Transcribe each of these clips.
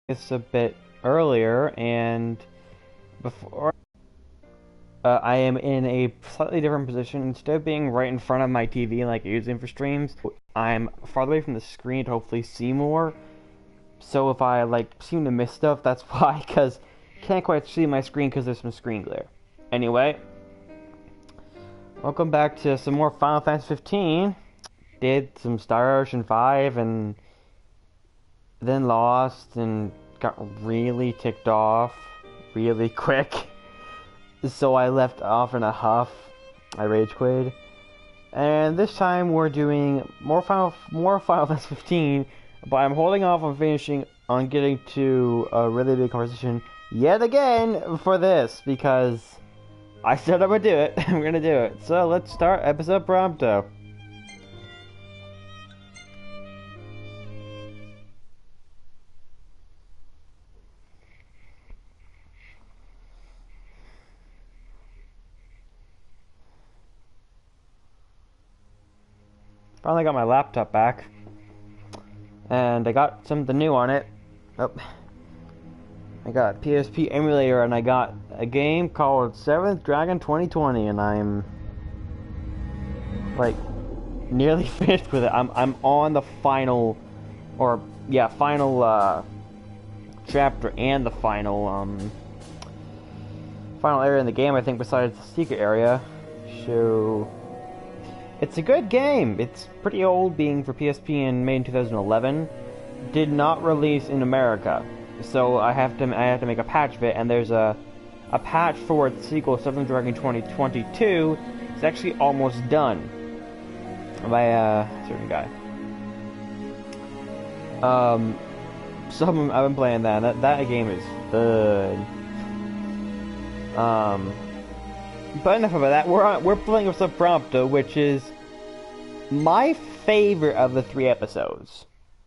It's a bit earlier, and before I am in a slightly different position. Instead of being right in front of my TV like using for streams, I'm farther away from the screen to hopefully see more. So if I seem to miss stuff, that's why, because can't quite see my screen because there's some screen glare. Anyway, welcome back to some more Final Fantasy 15. Did some Star Ocean 5 and then lost and got really ticked off really quick. So I left off in a huff. I rage quit. And this time we're doing more Final Fantasy 15, but I'm holding off on finishing on getting to a really big conversation yet again for this because I said I would do it. I'm gonna do it. So let's start episode Prompto. Finally got my laptop back, and I got something new on it. Oh, I got a PSP emulator, and I got a game called 7th Dragon 2020, and I'm nearly finished with it. I'm on the final, final chapter and the final area in the game. I think besides the secret area, so. It's a good game. It's pretty old, being for PSP and made in 2011. Did not release in America, so I have to make a patch of it. And there's a patch for its sequel, 7th Dragon 2022. It's actually almost done by a certain guy. So I've been playing that. That game is good. But enough about that. We're playing with some Prompto, which is my favorite of the 3 episodes,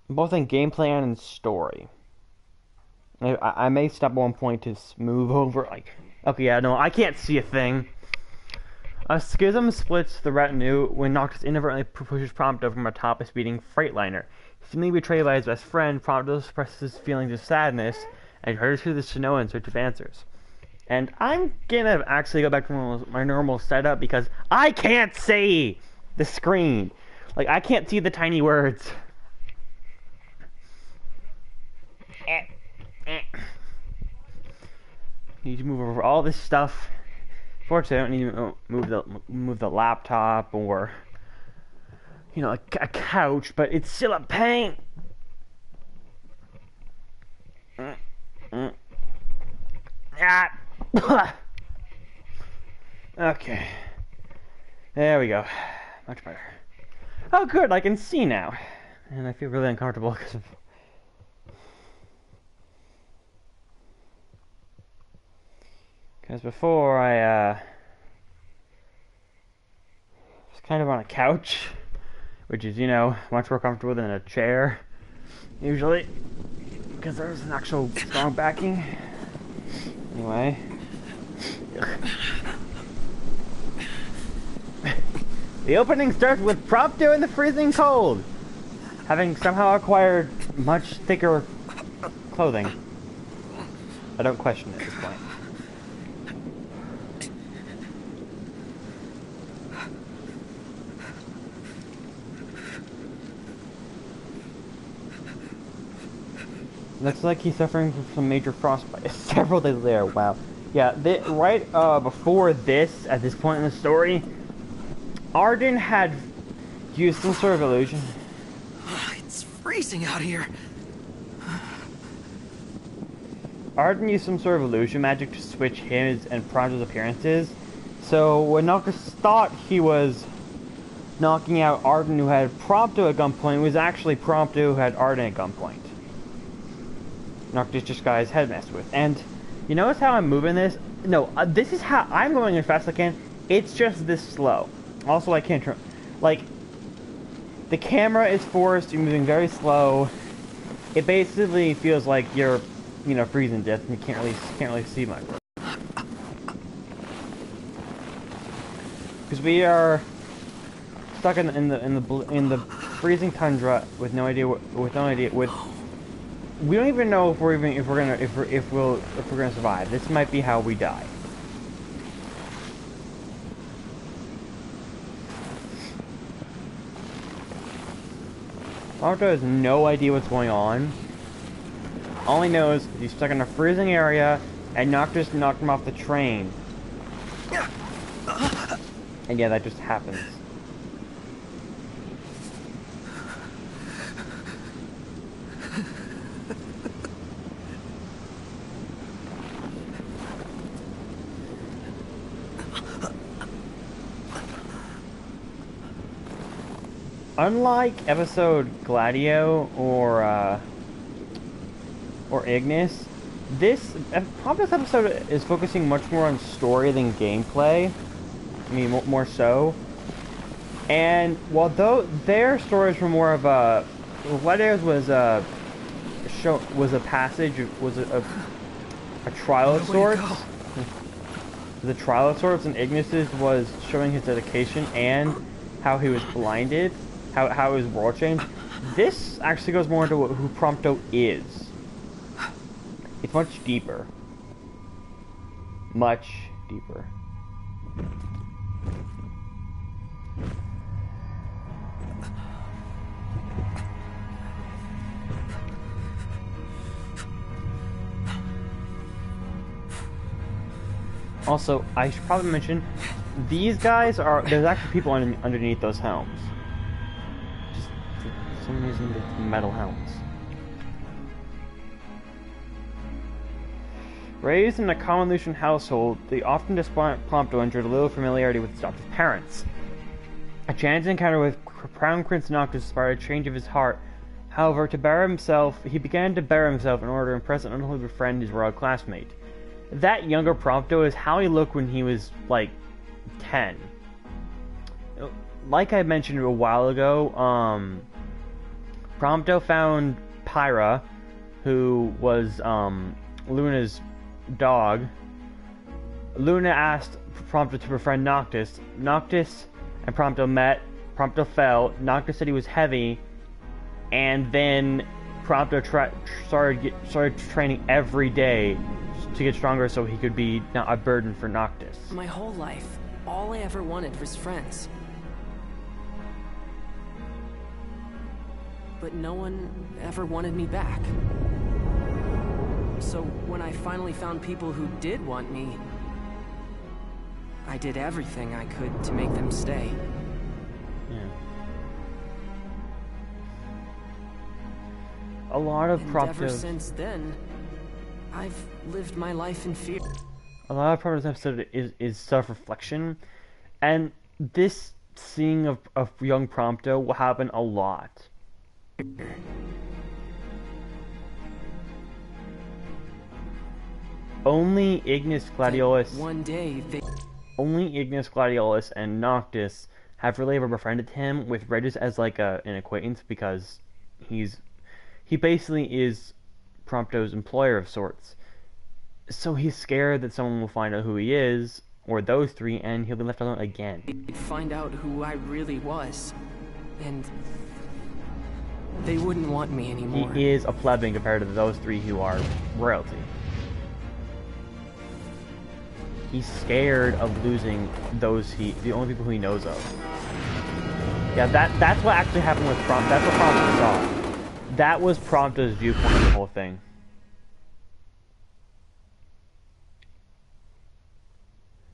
both in gameplay and in story. I may stop at one point to move over. Okay, yeah, no, I can't see a thing. A schism splits the retinue when Noctis inadvertently pushes Prompto from atop a speeding freightliner. Seemingly betrayed by his best friend, Prompto expresses feelings of sadness and hurries through the Shinoa in search of answers. And I'm gonna actually go back to my normal setup because I can't see the screen. I can't see the tiny words. Need to move over all this stuff. Fortunately, I don't need to move the laptop or a couch, but it's still a pain. Okay. There we go. Much better. Oh, good. I can see now. And I feel really uncomfortable because before I was kind of on a couch, which is, much more comfortable than a chair, usually, because there's an actual strong backing. Anyway. The opening starts with Prompto in the freezing cold, having somehow acquired much thicker clothing. I don't question it at this point. Looks like he's suffering from some major frostbite. Several days later, wow. Yeah, right before this, at this point in the story, Arden had used some sort of illusion. It's freezing out here. Arden used some sort of illusion magic to switch his and Prompto's appearances. So when Noctis thought he was knocking out Arden, who had Prompto at gunpoint, it was actually Prompto who had Arden at gunpoint. Noctis just got his head messed with. And you notice how I'm moving this? No, this is how I'm going as fast as I can. It's just this slow. Also, I can't turn. The camera is forced. You're moving very slow. It basically feels like you're, freezing to death, and you can't really see much. Because we are stuck in the freezing tundra with no idea we don't even know if we're gonna survive. This might be how we die. Prompto has no idea what's going on. All he knows is he's stuck in a freezing area, and Noctis knocked him off the train. And yeah, that just happens. Unlike episode Gladio or Ignis, this episode is focusing much more on story than gameplay. I mean, more so. And while their stories were more of a, Gladio's was a trial of sorts. The trial of sorts, and Ignis's was showing his dedication and how he was blinded. How his world changed. This actually goes more into who Prompto is. It's much deeper. Much deeper. Also, I should probably mention, these guys there's actually people underneath those helms. For some reason, it's metal helms. Raised in a common Lucian household, the often despondent Prompto enjoyed a little familiarity with his adoptive parents. A chance encounter with Crown Prince Noctis inspired a change of his heart. However, he began to bear himself in order to impress and unholy befriend his royal classmate. That younger Prompto is how he looked when he was, like, 10. Like I mentioned a while ago, Prompto found Pyra, who was Luna's dog. Luna asked Prompto to befriend Noctis. Noctis and Prompto met. Prompto fell. Noctis said he was heavy, and then Prompto started training every day to get stronger, so he could be not a burden for Noctis. My whole life, all I ever wanted was friends. But no one ever wanted me back. So when I finally found people who did want me, I did everything I could to make them stay. Yeah. A lot of Prompto's... Ever since then, I've lived my life in fear. A lot of Prompto's episode is self-reflection, and this seeing of young Prompto will happen a lot. Only Ignis Gladiolus. One day Only Ignis Gladiolus and Noctis have really ever befriended him, with Regis as like an acquaintance, because he basically is Prompto's employer of sorts. So he's scared that someone will find out who he is, or those three, and he'll be left alone again. they'd find out who I really was, and they wouldn't want me anymore. He is a plebeian compared to those three who are royalty. He's scared of losing the only people who he knows of. Yeah, that's what actually happened with Prompto. That's what Prompto saw. That was Prompto's viewpoint of the whole thing.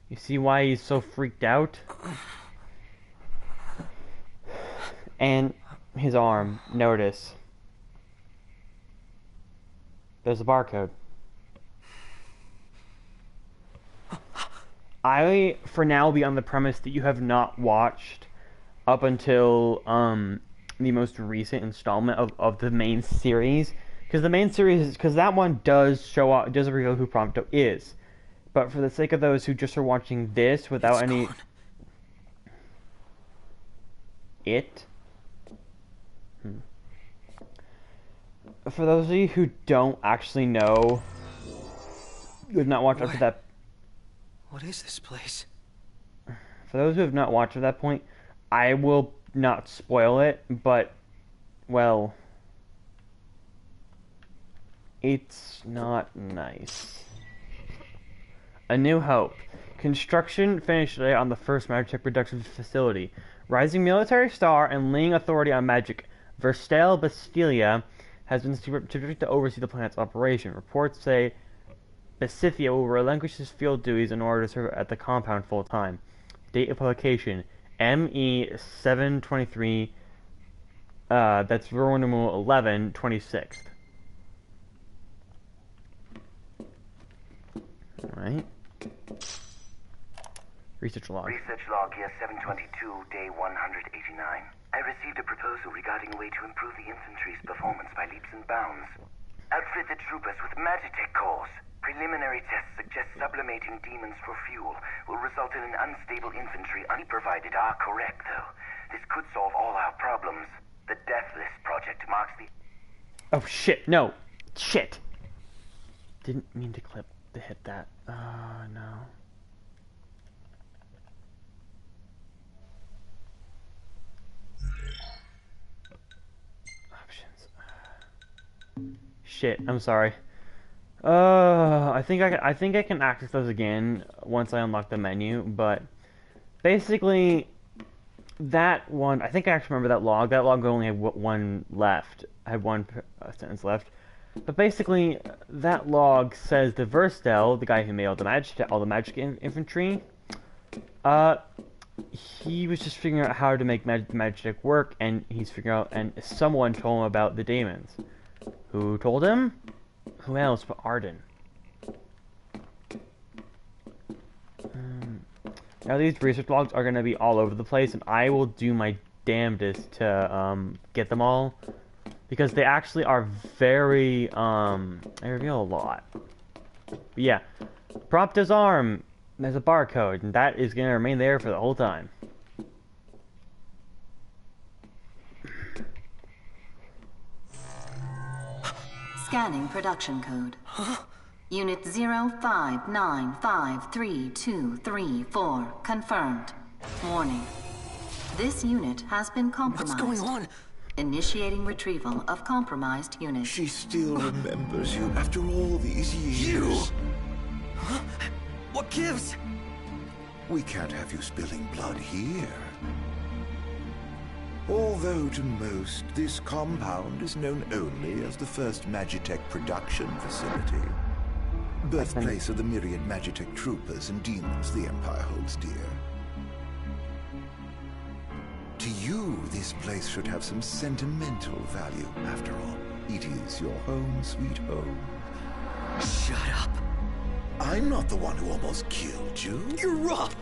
You see why he's so freaked out? And his arm, notice. There's a barcode. I, for now, will be on the premise that you have not watched up until the most recent installment of the main series. Because the main series, because that one does reveal who Prompto is. But for the sake of those who just are watching this without any... Gone. For those of you who don't actually know, who have not watched up to that... What is this place? For those who have not watched at that point, I will not spoil it, but, well... It's not nice. A New Hope. Construction finished today on the first Magitech production facility. Rising military star and leading authority on magic, Verstel Bastilia has been subject to oversee the planet's operation. Reports say Basithia will relinquish his field duties in order to serve at the compound full time. Date of publication ME 723. That's Roman numeral 11, 26th. Alright. Research log. Research log year 722, day 189. I received a proposal regarding a way to improve the infantry's performance by leaps and bounds. Outfit the troopers with Magitech cores. Preliminary tests suggest sublimating demons for fuel will result in an unstable infantry. Unprovided are correct, though. This could solve all our problems. The Deathless Project marks the... Oh shit, no. Shit. Didn't mean to hit that. No. Options. Shit, I'm sorry. I think I can access those again once I unlock the menu, but basically that one, I think I actually remember that log. That log only had one left. I had one sentence left. But basically, that log says the Verstel, the guy who made all the magic infantry, he was just figuring out how to make magic work, and he's figuring out, and someone told him about the demons. Who told him? Who else but Arden? Now these research logs are going to be all over the place, and I will do my damnedest to get them all, because they actually are very, they reveal a lot. But yeah, Prompto's arm, there's a barcode, and that is going to remain there for the whole time. Scanning production code. Unit 05953234 confirmed. Warning. This unit has been compromised. What's going on? Initiating retrieval of compromised unit. She still remembers you after all these years. You? Huh? What gives? We can't have you spilling blood here. Although to most, this compound is known only as the first Magitech production facility. Birthplace of the myriad Magitech troopers and demons the Empire holds dear. To you, this place should have some sentimental value. After all, it is your home, sweet home. Shut up. I'm not the one who almost killed you. You're up.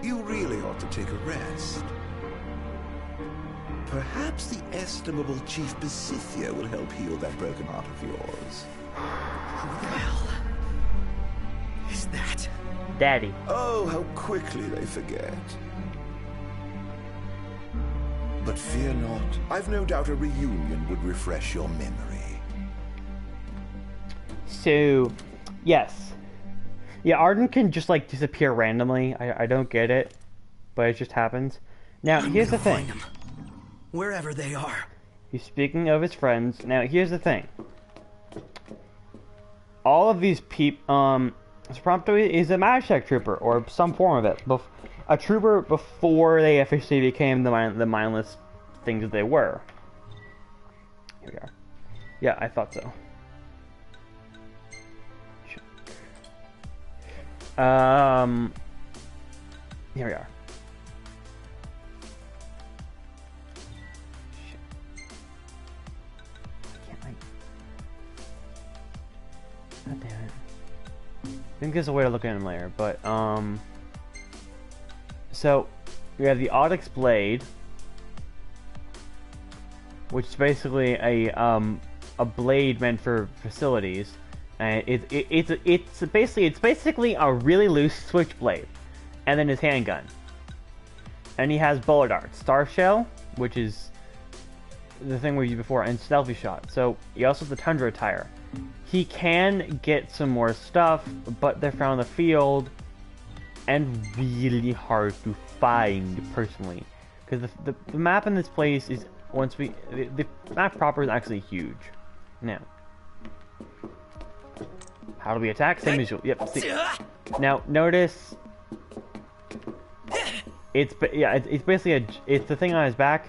You really ought to take a rest. Perhaps the estimable Chief Basithia will help heal that broken heart of yours. Who the hell is that? Daddy. Oh, how quickly they forget. But fear not. I've no doubt a reunion would refresh your memory. So, yes. Yeah, Arden can just, like, disappear randomly. I don't get it. But it just happens. Now, here's the thing. Find them, wherever they are. He's speaking of his friends. Now, here's the thing. All of these people, Prompto is a Magitech trooper, or some form of it. A trooper before they officially became the mindless things that they were. Here we are. Yeah, I thought so. Here we are. God damn it. I think there's a way to look at him later, but, so, we have the Onyx Blade, which is basically a blade meant for facilities, and it's basically a really loose switchblade, and then his handgun. And he has bullet darts, Star Shell, which is the thing we used before, and Stealthy Shot. So, he also has the Tundra Attire. He can get some more stuff, but they're found in the field and really hard to find personally, because the map in this place is the map proper is actually huge. Now, How do we attack? Same as usual. Yep. See. Now notice, it's basically it's the thing on his back.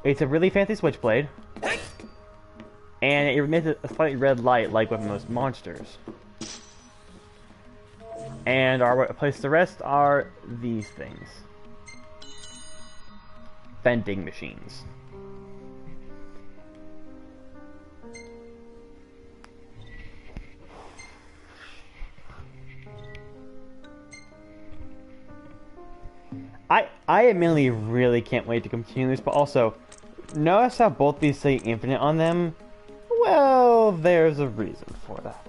It's a really fancy switchblade, and it emits a slightly red light like with most monsters. And our place the rest are these things. Vending machines. I admittedly really can't wait to continue this, but also, notice how both these say infinite on them? Well, there's a reason for that.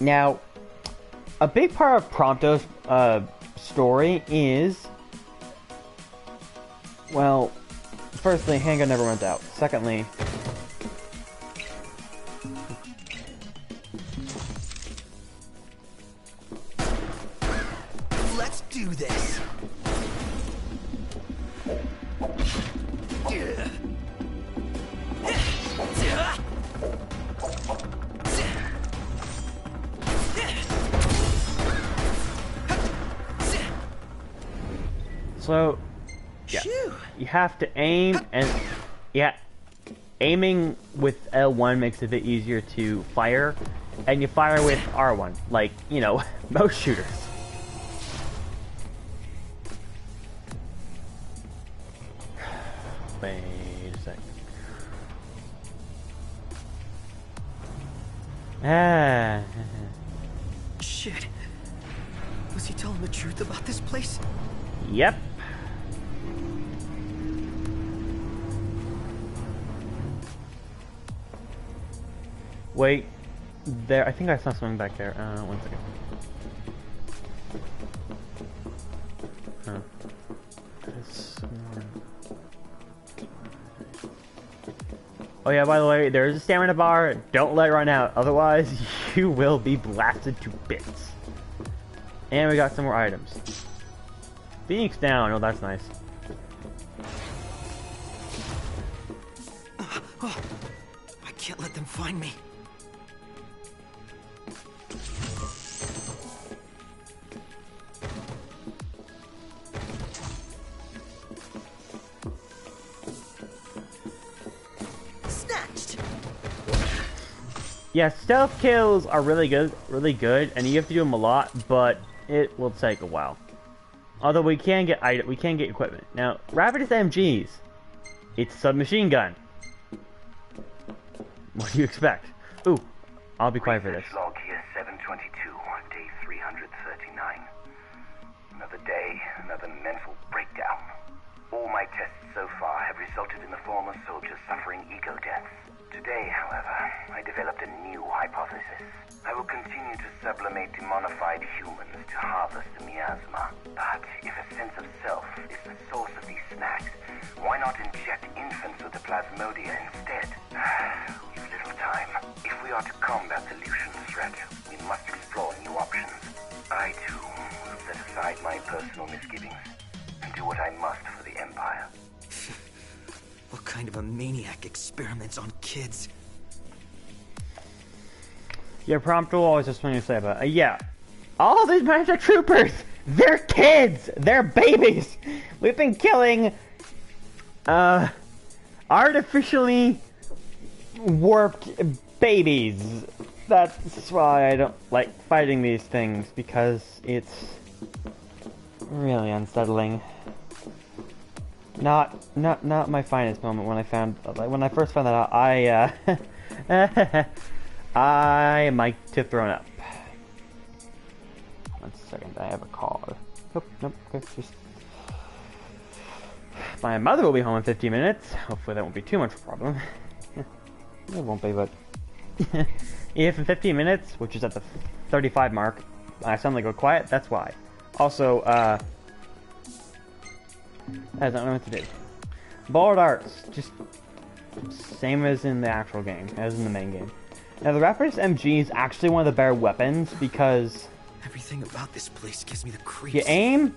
Now, a big part of Prompto's story is, well, firstly, handgun never went out. Secondly, Let's do this. so, yeah, you have to aim, and yeah, aiming with L1 makes it a bit easier to fire, and you fire with R1, like, you know, most shooters. Wait a sec. Ah. Shit. Was he telling the truth about this place? Yep. Wait, there. I think I saw something back there. 1 second. Huh. Oh yeah, by the way, there is a stamina bar. Don't let it run out, otherwise you will be blasted to bits. And we got some more items. Phoenix down. Oh, that's nice. I can't let them find me. Snatched. Yeah, stealth kills are really good, and you have to do them a lot, but it will take a while. Although we can get equipment. Now, rapid SMGs. It's a submachine gun. What do you expect? Ooh, I'll be quiet for this. Log here 722, day 339. Another day, another mental breakdown. All my tests so far have resulted in the former soldiers suffering ego deaths. Today, however, I developed a new hypothesis. I will continue to sublimate demonified humans to harvest the miasma. But if a sense of self is the source of these snacks, why not inject infants with the plasmodia instead? We've little time. If we are to combat the Lucian threat, we must explore new options. I, too, will set aside my personal misgivings and do what I must for the Empire. What kind of a maniac experiments on kids? Yeah, Prompto always has something to say about it. Yeah. All these magic troopers! They're kids! They're babies! We've been killing, artificially warped babies. That's why I don't like fighting these things, because it's really unsettling. Not my finest moment when I first found that out. I might have thrown up. 1 second, I have a call. Nope, okay, just... My mother will be home in 15 minutes. Hopefully that won't be too much of a problem. It won't be, but... If in 15 minutes, which is at the 35 mark, I suddenly go quiet, that's why. Also, I don't know what to do. Ball darts, just same as in the actual game, as in the main game. Now the Rapidus MG is actually one of the better weapons because Everything about this place gives me the creeps. you aim,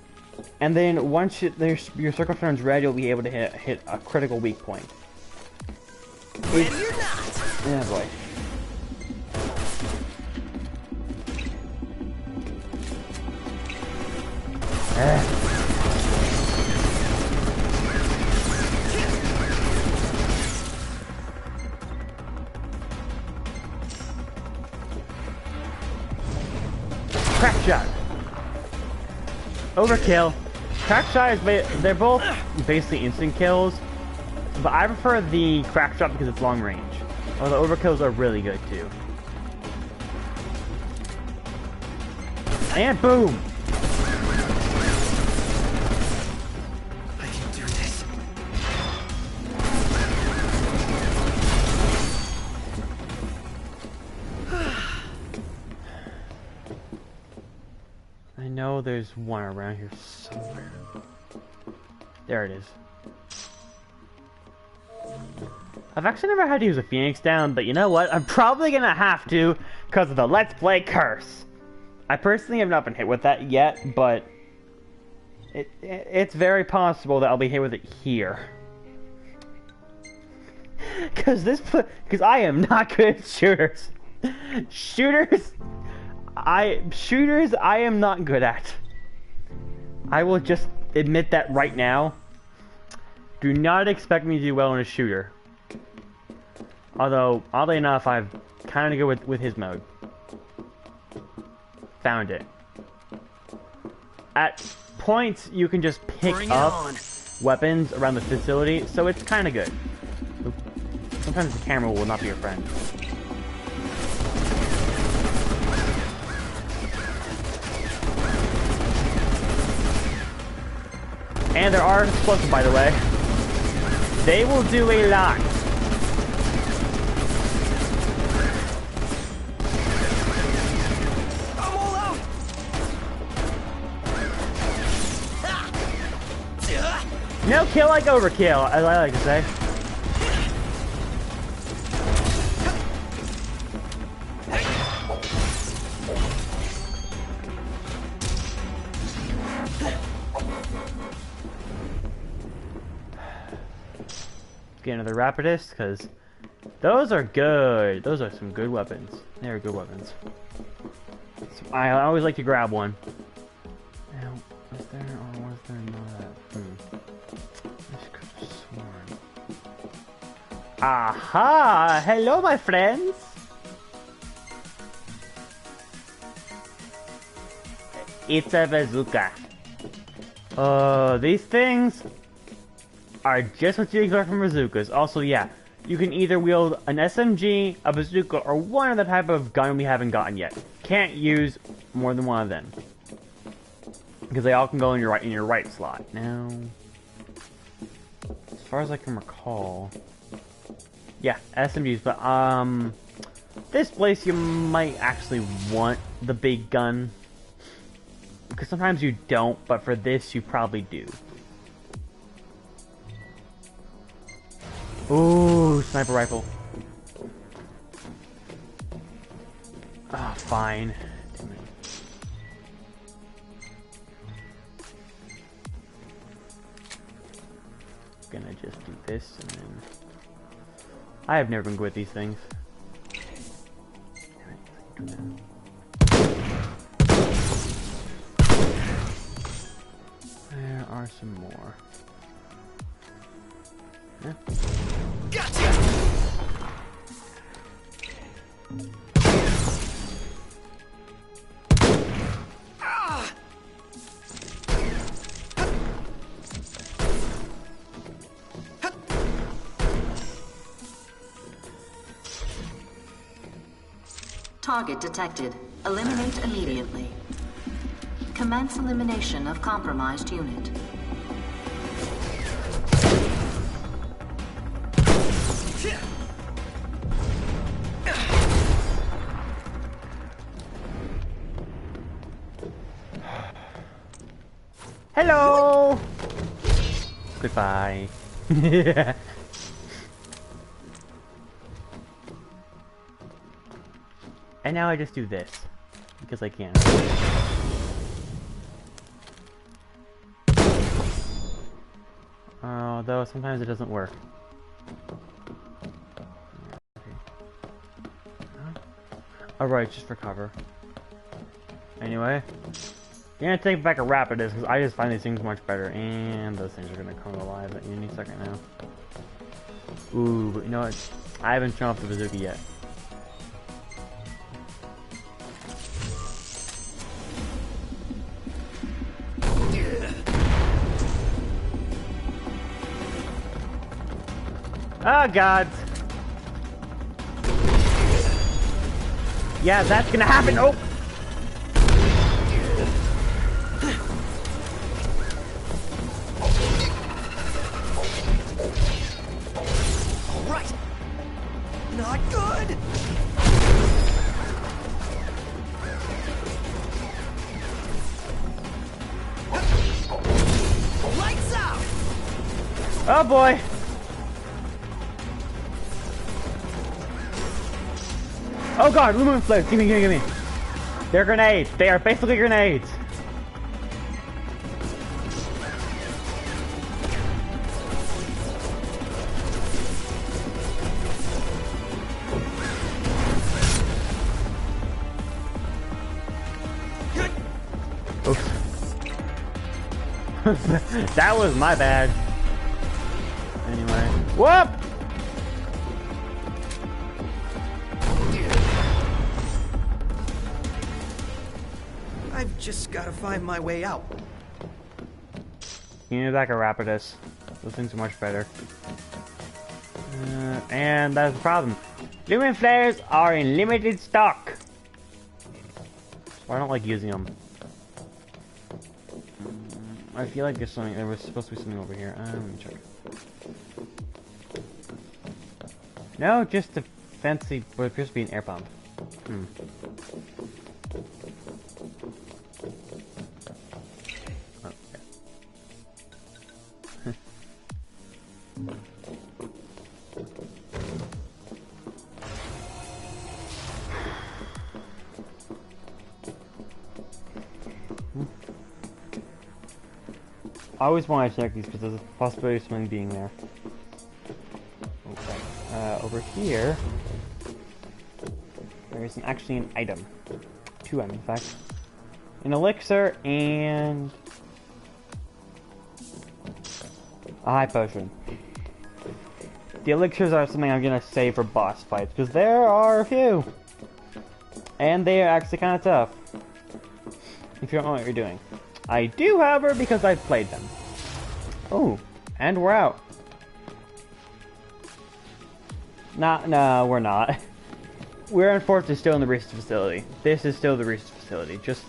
and then once your circle turns red, you'll be able to hit a critical weak point. Ready or not? Yeah, boy. Crack shot. Overkill. Crack shot is they're both basically instant kills, but I prefer the crack shot because it's long range. Although overkills are really good too. And boom! I can do this. I know there's one around here somewhere. There it is. I've actually never had to use a Phoenix down, but you know what? I'm probably gonna have to because of the Let's Play curse. I personally have not been hit with that yet, but it's very possible that I'll be hit with it here. Because I am not good at shooters. Shooters, I am not good at. I will just admit that right now. Do not expect me to do well in a shooter. Although, oddly enough, I've kind of good with his mode. Found it. At points, you can just pick up weapons around the facility, so it's kind of good. Sometimes the camera will not be your friend. And there are explosives, by the way. They will do a lot. I'm all out. No kill like overkill, as I like to say. Get another Rapidus, because those are good. Those are some good weapons. They're good weapons. So I always like to grab one. Now, was there or was there not? I just could have sworn. Aha! Hello, my friends! It's a bazooka. These things are just what you expect from bazookas. Also, yeah, you can either wield an SMG, a bazooka, or one other type of gun we haven't gotten yet. Can't use more than one of them because they all can go in your right slot. Now, as far as I can recall, yeah, SMGs. But this place you might actually want the big gun because sometimes you don't, but for this you probably do. Ooh, sniper rifle. Ah, fine. Gonna just do this and then... I have never been good at these things. There are some more. Yeah. Gotcha. Target detected. Eliminate immediately. Commence elimination of compromised unit. Hello! Goodbye. And now I just do this. Because I can. Although sometimes it doesn't work. Alright, just for cover. Anyway. You're gonna take back a Rapidus, because I just find these things much better. And those things are gonna come alive at any second now. Ooh, but you know what? I haven't shown off the bazooka yet. Oh god! Yeah, that's gonna happen! Oh! Alright! Not good! Lights out! Oh boy! Oh god, lumen flares! Give me! They're grenades! They are basically grenades! Oops. That was my bad. Anyway. Whoop! I've just gotta find my way out. You need back a Rapidus. Those things are much better. And that's the problem. Lumen flares are in limited stock. So I don't like using them. I feel like there's something. There was supposed to be something over here. Let me check. No, just a fancy. What appears to be an air pump. Oh, yeah. I always want to check these because there's a possibility of something being there. Okay. Over here, there is actually an item. Two items, in fact. An elixir and a high potion. The elixirs are something I'm gonna save for boss fights because there are a few, and they are actually kind of tough. If you don't know what you're doing. I do, however, because I've played them. Oh, and we're out. No, we're not. We're unfortunately still in the research facility. This is still the research facility. Just...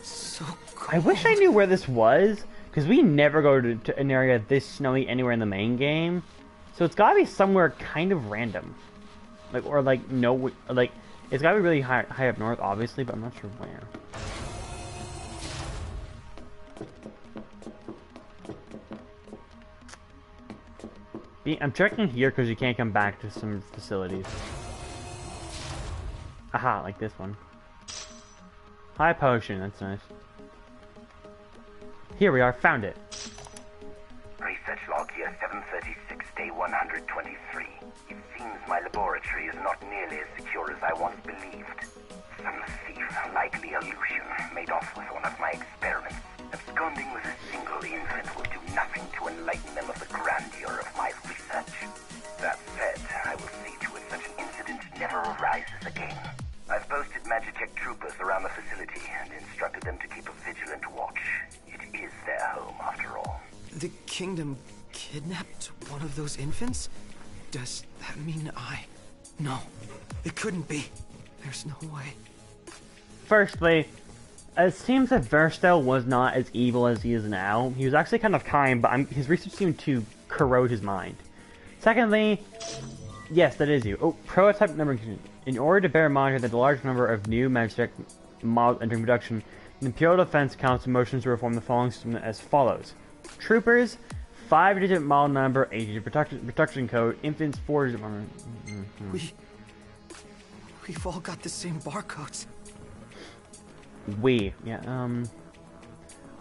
So cold. I wish I knew where this was, because we never go to an area this snowy anywhere in the main game. So it's gotta be somewhere kind of random. Like, or like, no, like, it's gotta be really high up north, obviously, but I'm not sure where. I'm checking here because you can't come back to some facilities. Aha, like this one. High potion, that's nice. Here we are, found it. Research log year 736, day 123. It seems my laboratory is not nearly as secure as I once believed. Some thief, likely a Lucian, made off with one of my experiments. Absconding with a single infant will do nothing to enlighten them of the grandeur of my research. That said, I will see to it such an incident never arises again. I've posted Magitech troopers around the facility and instructed them to keep a vigilant watch. It is their home, after all. The kingdom kidnapped one of those infants? Does that mean No, it couldn't be. There's no way. Firstly, it seems that Versto was not as evil as he is now. He was actually kind of kind, but his research seemed to corrode his mind. Secondly, yes, that is you. Oh, prototype number. In order to bear in mind that the large number of new Magitech models entering production, the Imperial Defense Council motions to reform the following system as follows: Troopers, 5-digit model number, 8-digit production code, infants, 4-digit number. We've all got the same barcodes. Yeah,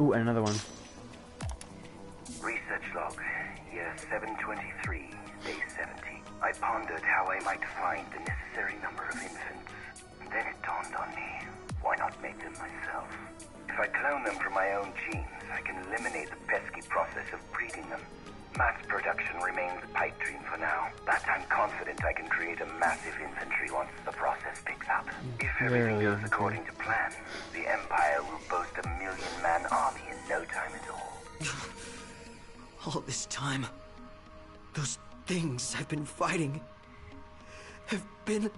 ooh, and another one. Research log, year 723, day 70. I pondered how I might find the necessary number of infants. Then it dawned on me, why not make them myself? If I clone them from my own genes, I can eliminate the pesky process of breeding them. Mass production remains a pipe dream for now, but I'm confident I can create a massive infantry once the process picks up. If everything goes according to plan, the Empire will boast a 1,000,000-man army in no time at all. All this time, those things I've been fighting have been...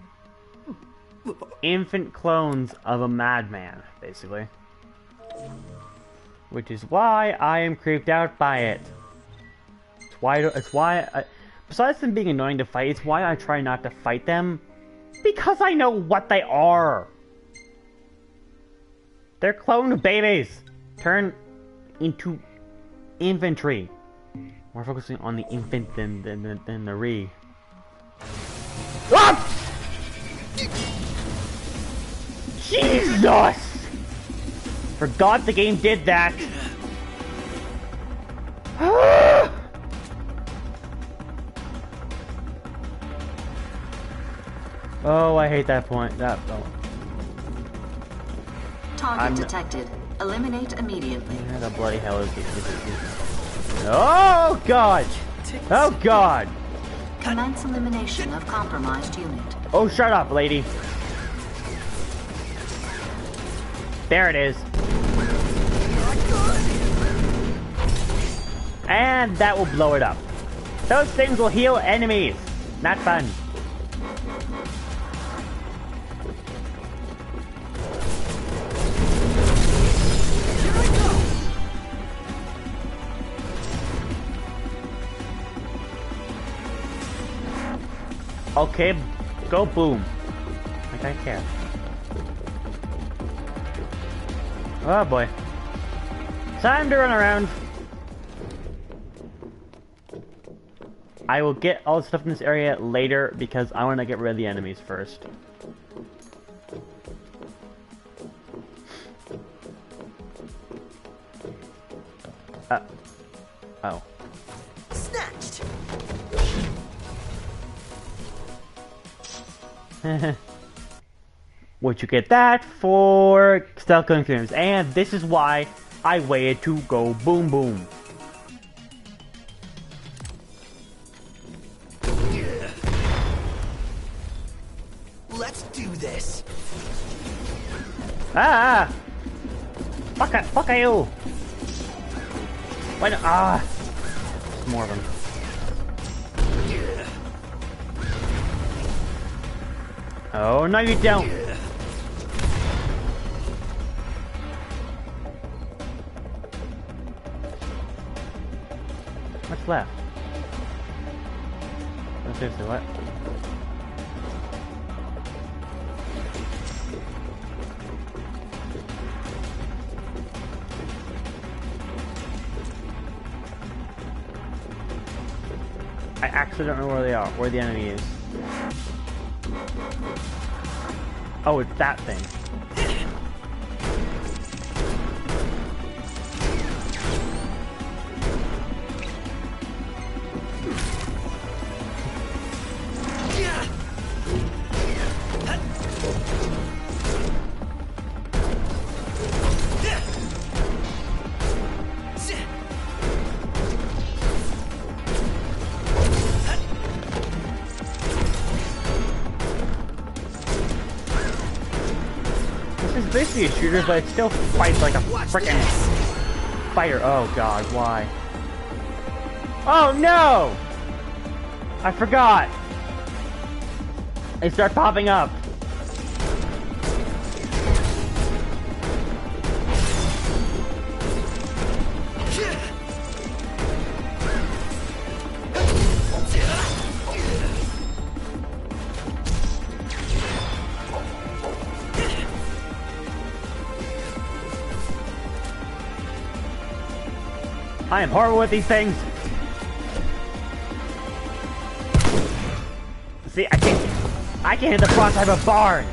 Infant clones of a madman, basically. Which is why I am creeped out by it. It's why besides them being annoying to fight, it's why I try not to fight them. Because I know what they are. They're cloned babies. Turned into infantry. More focusing on the infant than the re. Ah! Jesus! Forgot the game did that. Oh, I hate that point. That. Oh. Target detected. Eliminate immediately. Where the bloody hell is it? Oh God! Oh God! Commence elimination of compromised unit. Oh, shut up, lady. There it is. And that will blow it up. Those things will heal enemies. Not fun. Okay, go boom. Like I care. Oh boy. Time to run around. I will get all the stuff in this area later because I want to get rid of the enemies first. Oh. Snatched! Would you get that for stealth confirms? And this is why I waited to go boom boom. Let's do this. Ah! Fuck you! Why not? Ah! There's more of them. Oh, no you don't! What's left? Oh, seriously, what? I actually don't know where they are, where the enemy is. Oh, it's that thing. It's basically a shooter, but it still fights like a frickin' fighter. Oh god, why? Oh no! I forgot! They start popping up. I am horrible with these things. See, I can't hit the front side of a barn.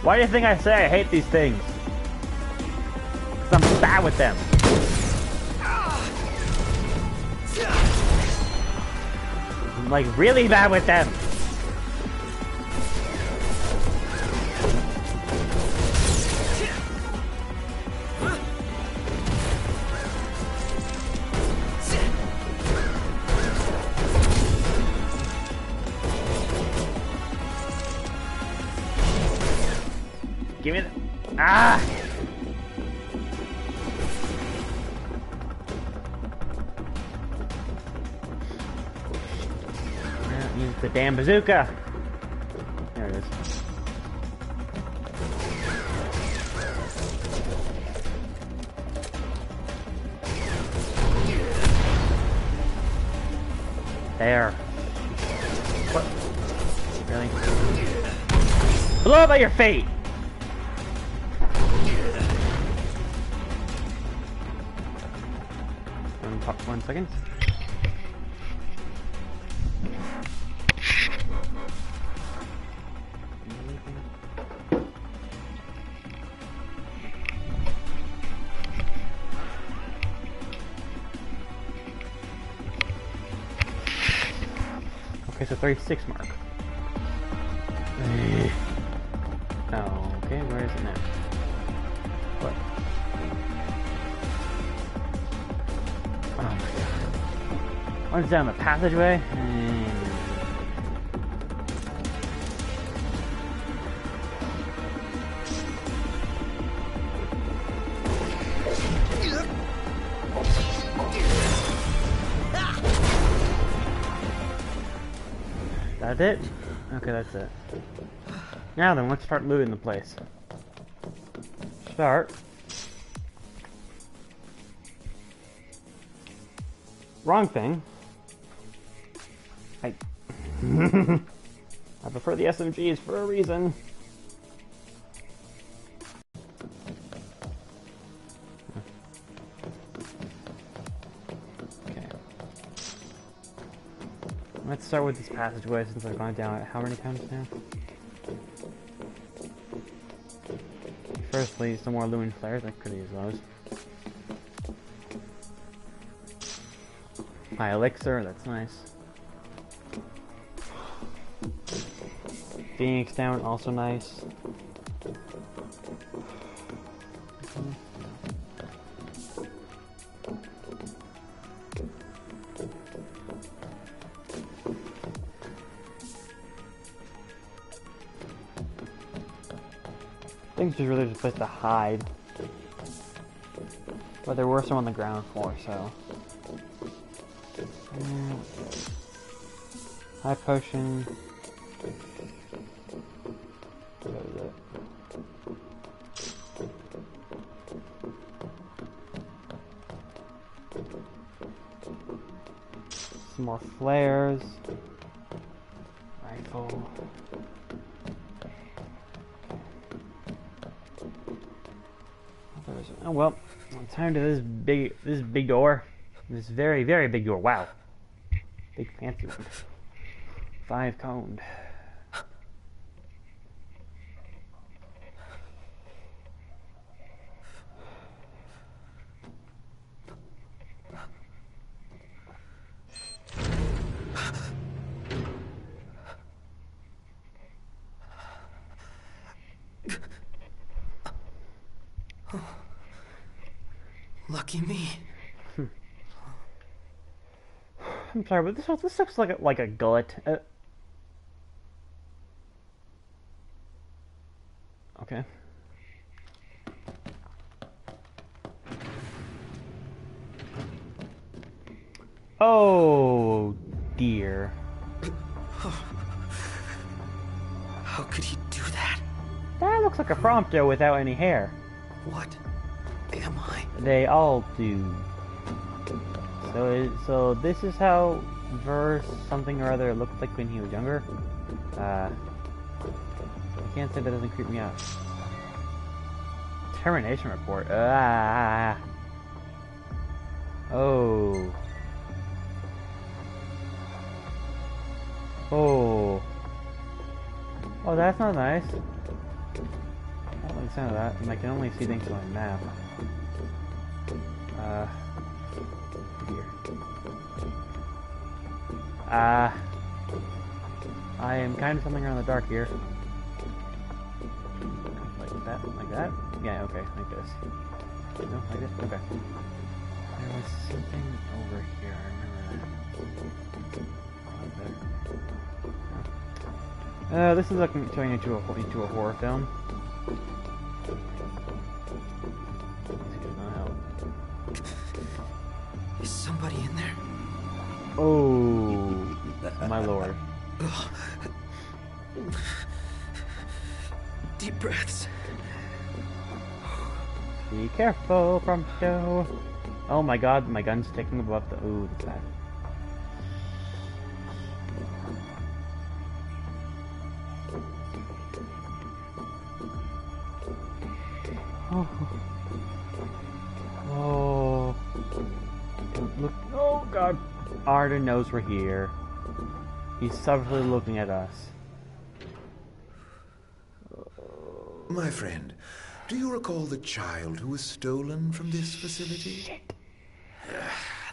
Why do you think I say I hate these things? Because I'm bad with them. like really bad with them. Give me the... Ah! Use the damn bazooka! There it is. There. What? Really? Blow up at your fate! One second. Okay, so 36 mark. Oh, okay, where is it now? What? Oh my god. One's down the passageway. That's it? Okay, that's it. Now then, let's start looting the place. Start. Wrong thing. I prefer the SMGs for a reason. Okay. Let's start with this passageway since I've gone down it how many times now? Firstly, some more lumen flares. I could use those. My elixir, that's nice. Phoenix down, also nice. I think it's just really just a place to hide. But there were some on the ground floor, so. High potion. What is it? Some more flares. Rifle. Oh well, time to this big door. This very, very big door. Wow. Big fancy one. 5 coned. Lucky me. I'm sorry, but this looks like a gullet. Okay. Oh dear. How could he do that? That looks like a Prompto without any hair. What am I? They all do. So this is how Verse something or other looked like when he was younger. I can't say that doesn't creep me out. Termination report. Oh. Oh. Oh, that's not nice. I don't like the sound of that, and I can only see things on my map. Here. I am kind of something around the dark here. Like that, like that? Yeah, okay, like this. No, like this? Okay. There was something over here, I remember that. This is looking turning into a horror film. Is somebody in there? Oh, my lord. Deep breaths. Be careful, Prompto. Oh my god, my gun's ticking above the... Ooh, that's bad. Oh. Oh. Don't look... Oh god. Arden knows we're here. He's subtly looking at us. My friend, do you recall the child who was stolen from this facility? Shit.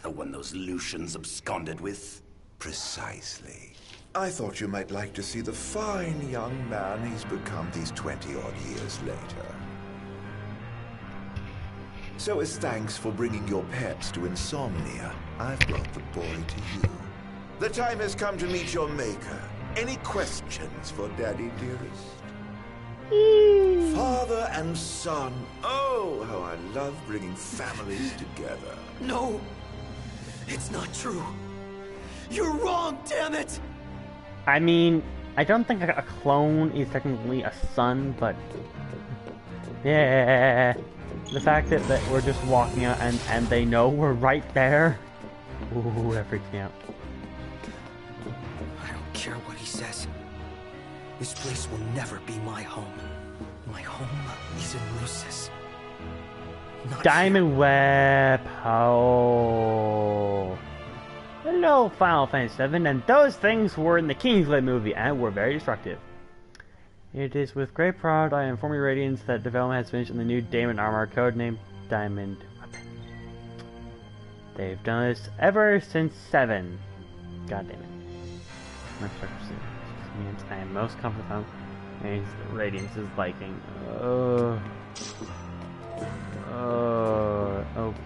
The one those Lucians absconded with? Precisely. I thought you might like to see the fine young man he's become these 20-odd years later. So as thanks for bringing your pets to Insomnia, I've brought the boy to you. The time has come to meet your maker. Any questions for Daddy, dearest? Father and son. Oh, how I love bringing families together. No! It's not true! You're wrong, damn it! I mean, I don't think a clone is technically a son, but... Yeah... The fact that we're just walking out and they know we're right there. Ooh, that freaks me out. I don't care what he says. This place will never be my home. My home is in Lucis. Not Diamond here. Web. Oh. Hello, Final Fantasy VII, and those things were in the Kingsglaive movie and were very destructive. It is with great pride I inform you, Radiance, that development has finished on the new Diamond Armor, codenamed Diamond Weapon. They've done this ever since 7. God damn it. Means I am most comfortable. And Radiance is liking. Oh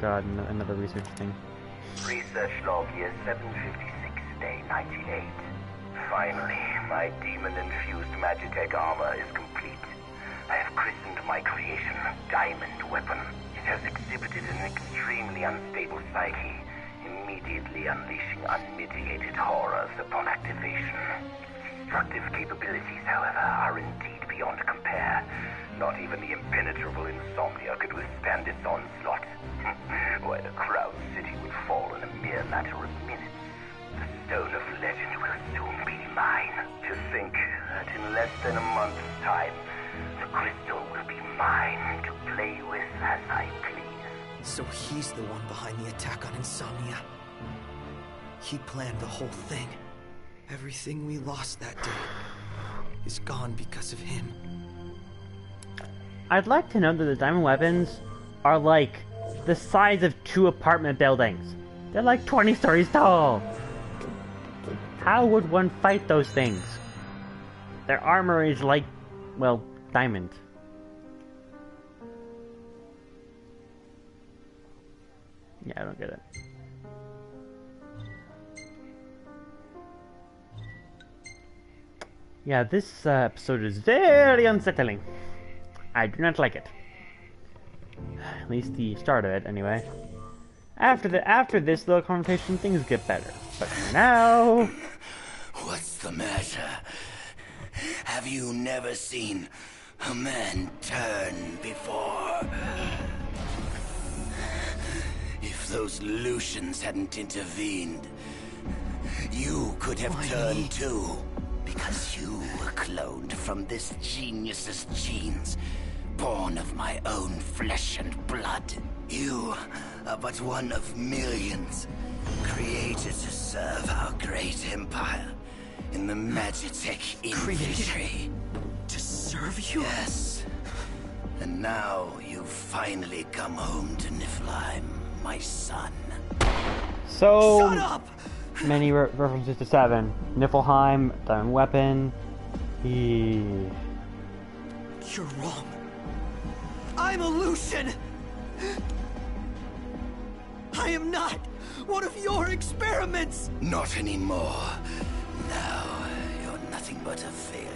god, another research thing. Research log year 756, day 98. Finally, my demon-infused Magitech armor is complete. I have christened my creation Diamond Weapon. It has exhibited an extremely unstable psyche, immediately unleashing unmitigated horrors upon activation. Its destructive capabilities, however, are indeed beyond compare. Not even the impenetrable Insomnia could withstand its onslaught. Why, the Crown City would fall in a mere matter of minutes. The Stone of Legend will soon be mine. To think that in less than a month's time, the crystal will be mine to play with as I please. So he's the one behind the attack on Insomnia. He planned the whole thing. Everything we lost that day is gone because of him. I'd like to know that the diamond weapons are like the size of 2 apartment buildings. They're like 20 stories tall. How would one fight those things? Their armor is like, well, diamond. Yeah, I don't get it. Yeah, this episode is very unsettling. I do not like it. At least the start of it, anyway. After this little confrontation, things get better. But for now... What's the matter? Have you never seen a man turn before? If those Lucians hadn't intervened, you could have turned too. Because you were cloned from this genius's genes, born of my own flesh and blood. You are but one of millions, created to serve our great empire in the Magitech infantry. To serve you? Yes. And now you've finally come home to Niflheim, my son. So... Shut up! many references to 7. Niflheim, Diamond Weapon. You're wrong. I'm a Lucian! I am not one of your experiments! Not anymore. Now, you're nothing but a failure.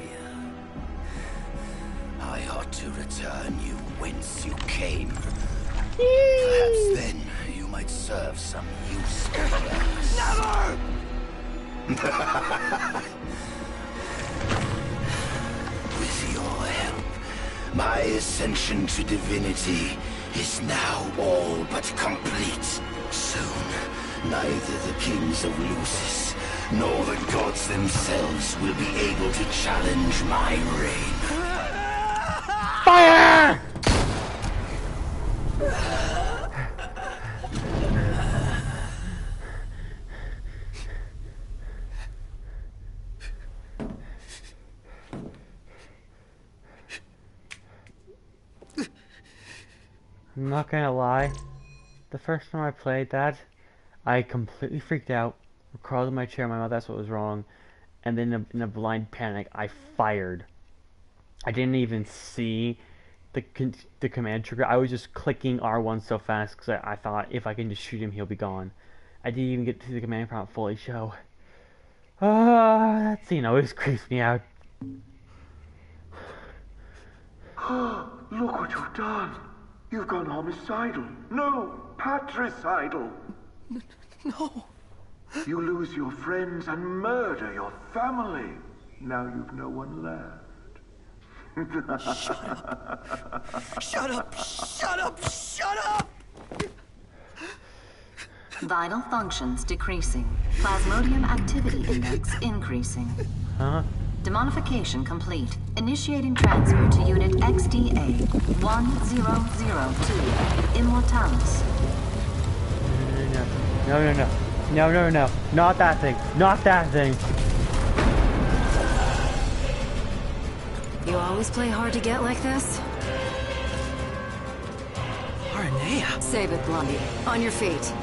I ought to return you whence you came. Perhaps then you might serve some use. Never! With your help, my ascension to divinity is now all but complete. Soon, neither the kings of Lucis nor the gods themselves will be able to challenge my reign. Fire! I'm not gonna lie, the first time I played that, I completely freaked out, crawled in my chair, my mouth, that's what was wrong, and then in a blind panic, I fired. I didn't even see the command trigger. I was just clicking R1 so fast because I thought if I can just shoot him, he'll be gone. I didn't even get to see the command prompt fully show. That scene always creeps me out. Look what you've done. You've gone homicidal. No, patricidal. No. You lose your friends and murder your family. Now you've no one left. Shut up. Shut up. Shut up. Shut up! Vital functions decreasing. Plasmodium activity index increasing. Huh? Demonification complete. Initiating transfer to Unit XDA 1002. Immortalis. No. Not that thing. Not that thing. You always play hard to get like this? Aranea. Save it, Blondie. On your feet.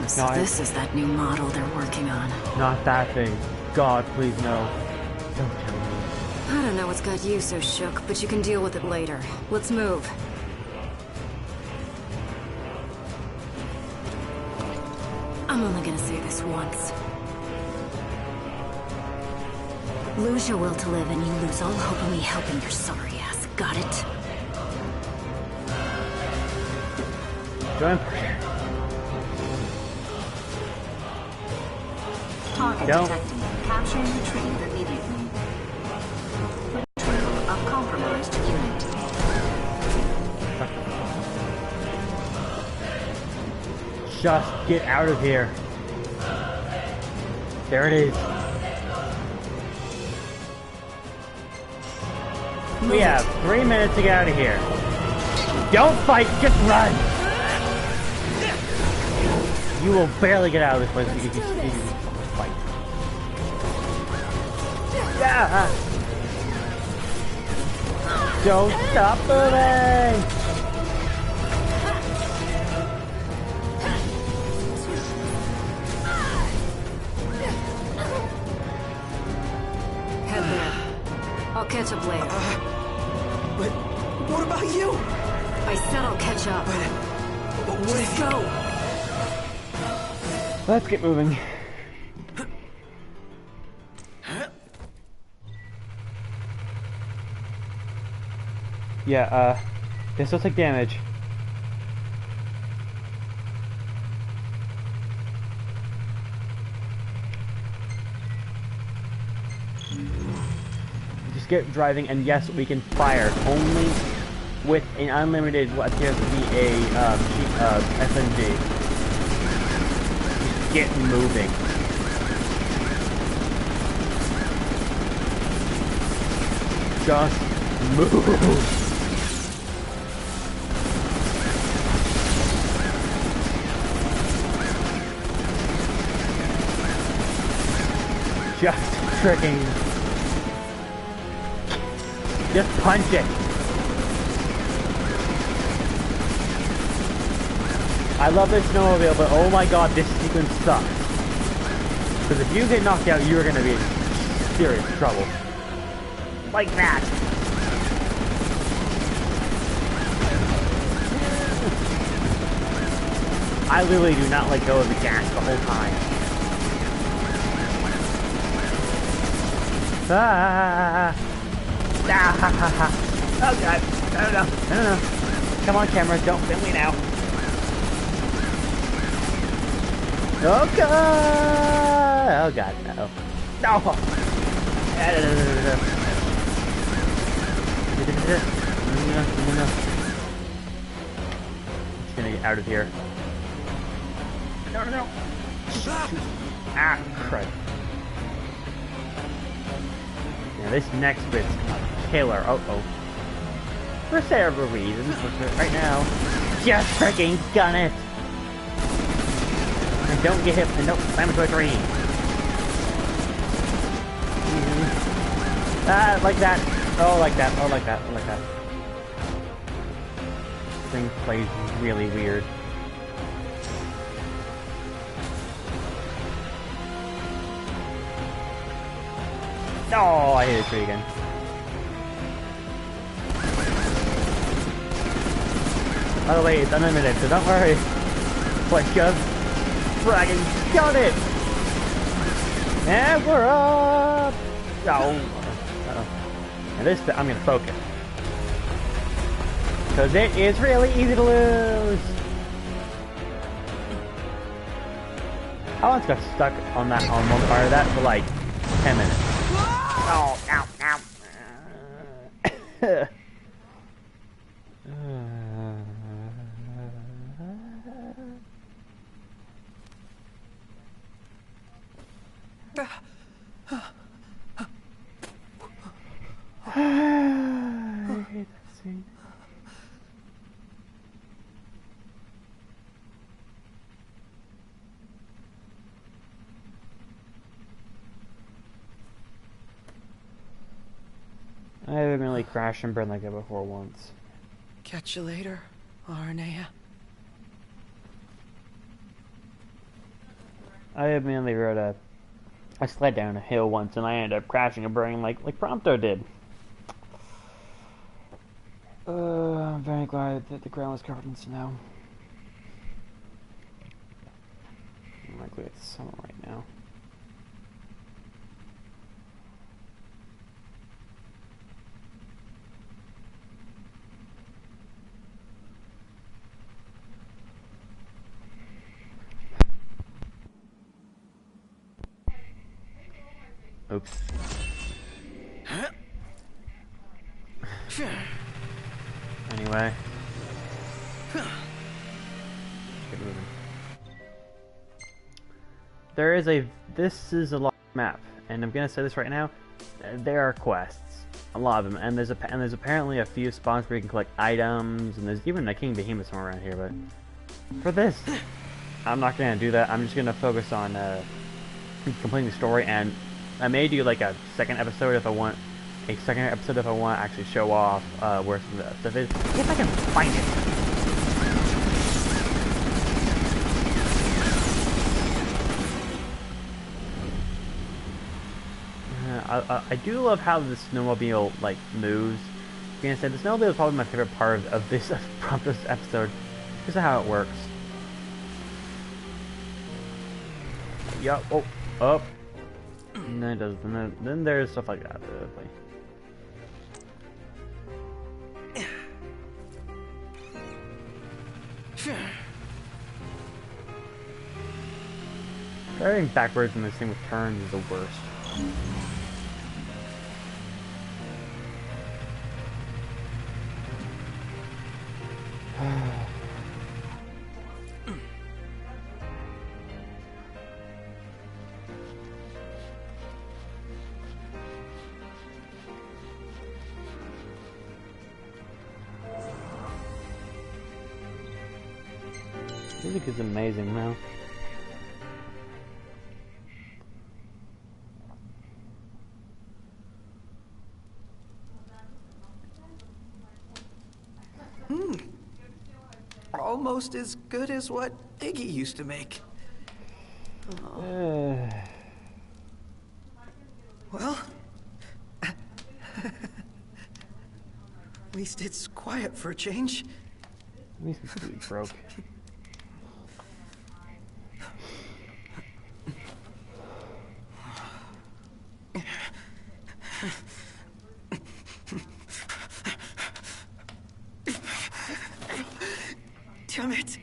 So this is that new model they're working on. Not that thing. God, please no. Don't tell me. I don't know what's got you so shook, but you can deal with it later. Let's move. I'm only gonna say this once. Lose your will to live and you lose all hope of me helping your sorry ass. Got it? Join. Target No. detected. Capture and retrieve immediately. Retrieval of compromised unit. Just get out of here. There it is. We have 3 minutes to get out of here. Don't fight, just run! You will barely get out of this place if you just fight. Yeah! Don't stop moving! Head there. I'll catch up later. But what about you? I said I'll catch up. But what if Just go! Let's get moving. Yeah, this will take damage. Just get driving, and yes, we can fire only with an unlimited what appears to be a SMG. Just get moving. Just move. Just freaking. Just punch it. I love this snowmobile, but oh my god, this sequence sucks. Because if you get knocked out, you're gonna be in serious trouble. Like that. I literally do not let go of the gas the whole time. Ah! Ah! Oh god! No! Come on, camera! Don't film me now! Oh god! Oh god! No! No! No! Just gonna get out of here. No! Ah! Crud! Yeah, this next bit's a killer. Oh. For several reasons. Right now, just freaking gun it! And don't get hit, and don't slam into a tree! Ah, like that! Oh, like that. This thing plays really weird. Oh, I hit a tree again. By the way, it's unlimited, so don't worry. But just fragging got it! And we're up! Oh. And this I'm gonna focus. Because it is really easy to lose! I once got stuck on that on one part of that for like 10 minutes. Oh, ow. I hate that scene. I haven't really crashed and burned like that before once. Catch you later, Arnea. I admittedly I slid down a hill once and I ended up crashing and burning like Prompto did. I'm very glad that the ground was covered in snow. I'm likely it's summer right now. Oops. Anyway. Get moving. This is a large map, and I'm gonna say this right now, there are quests. A lot of them, and there's apparently a few spawns where you can collect items, and there's even a King Behemoth somewhere around here, but for this, I'm not gonna do that. I'm just gonna focus on completing the story, and I may do like a second episode if I want to actually show off where some of the stuff is, if I can find it. I do love how the snowmobile like moves. Like I said, the snowmobile is probably my favorite part of this Prompto's episode, because of how it works. Yup. Oh, up. And then it does. Then there's stuff like that. Driving backwards in this thing with turns is the worst. Music is amazing now. almost as good as what Iggy used to make. Well, at least it's quiet for a change. At least it's really broke. Damn it.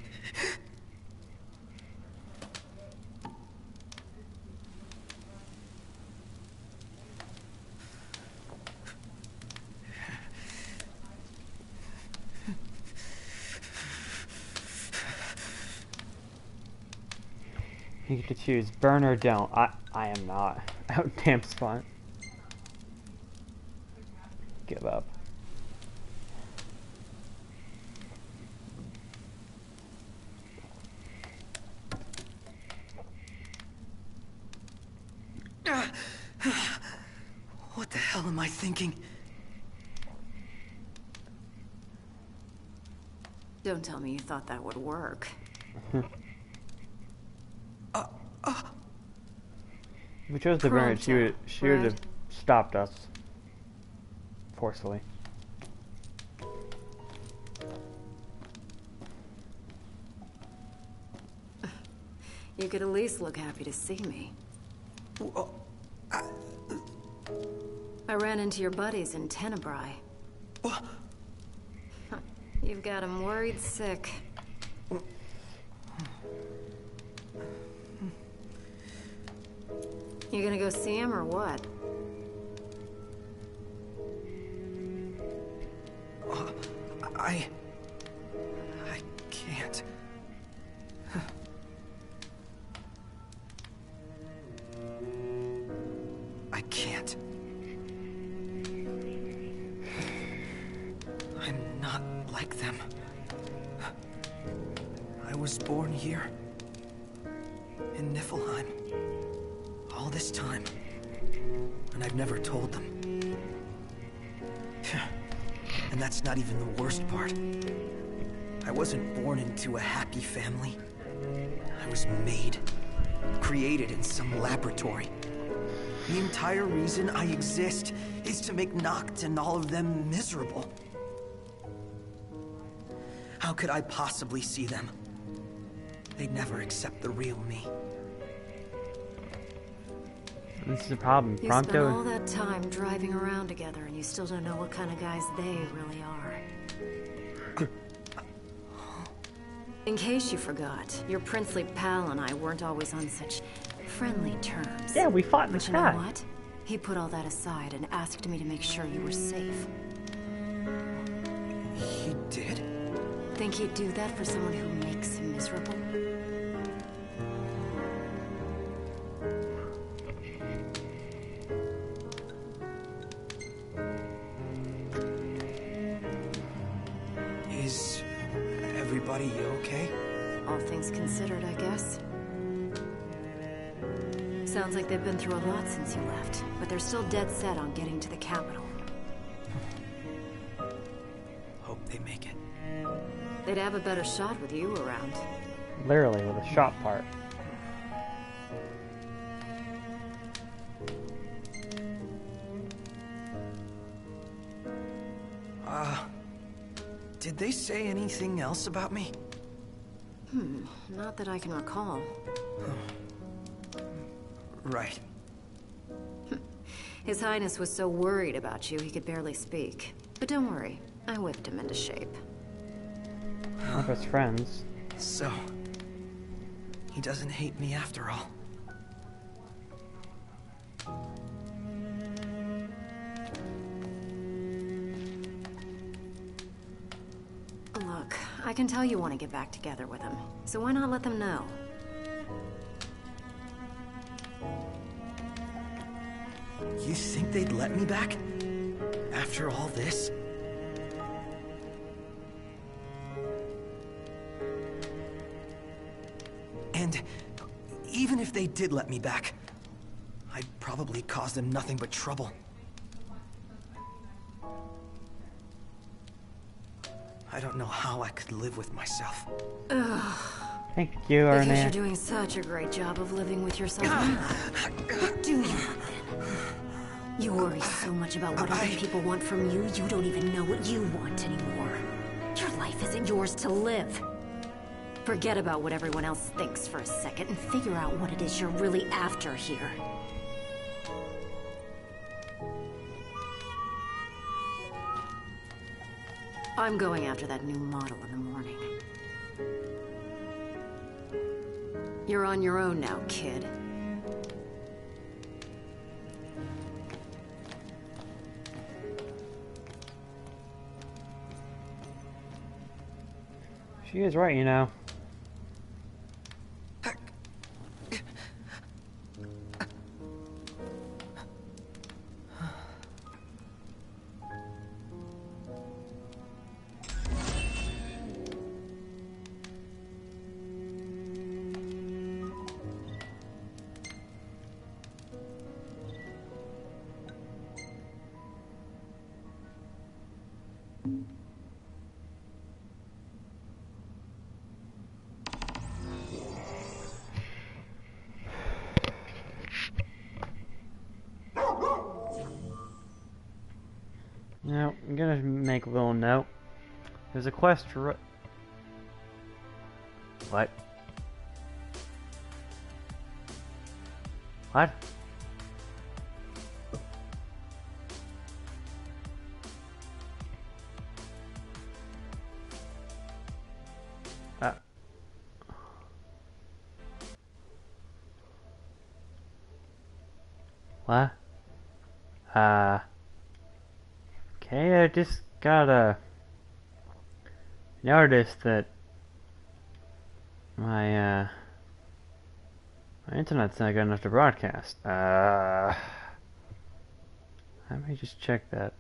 You get to choose burn or don't. I am not. Out damn spot. Give up. What the hell am I thinking? Don't tell me you thought that would work. If we chose to burn it, she would have stopped us. Forcefully. You could at least look happy to see me. I ran into your buddies in Tenebrae. You've got them worried sick. You gonna go see him or what? I can't. I can't. I'm not like them. I was born here, in Niflheim, all this time, and I've never told them. And that's not even the worst part. I wasn't born into a happy family. I was made, created in some laboratory. The entire reason I exist is to make Noct and all of them miserable. How could I possibly see them? They'd never accept the real me. This is the problem. You spent all that time driving around together and you still don't know what kind of guys they really are. In case you forgot, your princely pal and I weren't always on such friendly terms. Yeah, we fought in the But you know what? He put all that aside and asked me to make sure you were safe. He did? Think he'd do that for someone who makes him miserable? Is everybody okay? All things considered, I guess. Sounds like they've been through a lot since you left, but they're still dead set on getting to the capital. Hope they make it. They'd have a better shot with you around. Literally, with a shot part. Did they say anything else about me? Not that I can recall. Right. His Highness was so worried about you he could barely speak. But don't worry, I whipped him into shape. We're best friends. So, he doesn't hate me after all. Look, I can tell you want to get back together with him, so why not let them know? You think they'd let me back? After all this? And even if they did let me back, I'd probably cause them nothing but trouble. don't know how I could live with myself. Thank you, Because Arne. you're doing such a great job of living with yourself. What do you want then? You worry so much about what other people want from you, you don't even know what you want anymore. Your life isn't yours to live. Forget about what everyone else thinks for a second and figure out what it is you're really after here. I'm going after that new model in the morning. You're on your own now, kid. She is right, you know. Now, I'm gonna make a little note. There's a quest for... What? What? What? Okay, I just gotta notice that my internet's not good enough to broadcast. Let me just check that.